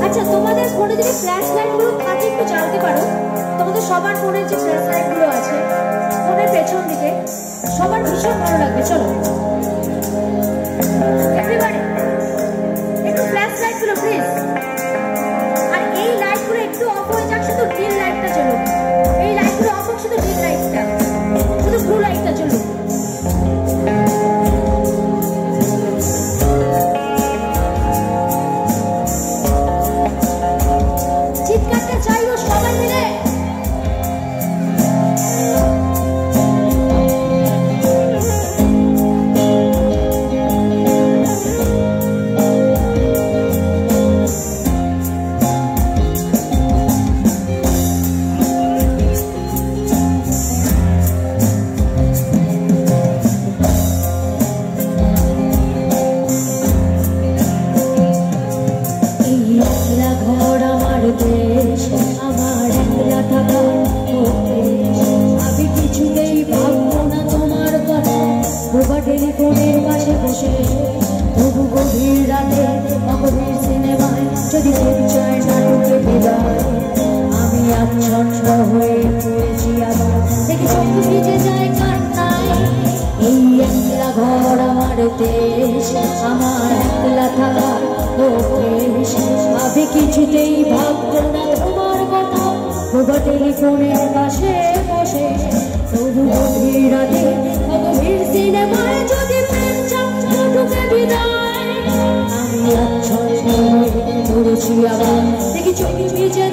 আচ্ছা, তোমাদের ফোনে যদি ফ্ল্যাশ লাইট গুলো থাকে একটু জ্বালতে পারো। তোমাদের সবার ফোনের যে ফ্ল্যাশ লাইট গুলো আছে ফোনের পেছন দিকে, সবার ভীষণ ভালো লাগবে। চলো এভরিবডি, একটু ফ্ল্যাশ লাইট গুলো প্লিজ। আর এই লাইট গুলো একটু অফ হয়ে যাক, শুধু গ্রিন লাইটটা জ্বলুক। এই লাইট গুলো অফ হোক, শুধু গ্রিন লাইটটা, শুধু ব্লু লাইটটা জ্বলুক। চিৎকারটা চাইও সবাই মিলে। ঘর আমার দেশ, আমার একলা থাকা আমি কিছুতেই ভাববো না তোমার কথা। রোবা টেলিফোনের পাশে বসে তবু গভীর রাতে অগভীর সিনেমায় যদি চায় নাটকে বিদায়, আমি আচ্ছন্ন হয়ে পড়েছি আবার, দেখি চোখ ভিজে যায় কান্নায়। এই একলা ঘর আমার দেশ, আমার একলা থাকা দেশ আমি কিছুতেই ভাববো না তোমার কথা। রোবা টেলিফোনের পাশে বসে তবু গভীর রাতে অগভীর সিনেমায় যদি প্রেম ঢুকে বিদায়, আমি আচ্ছন্ন হয়ে পড়েছি আবার, দেখি চোখ ভিজে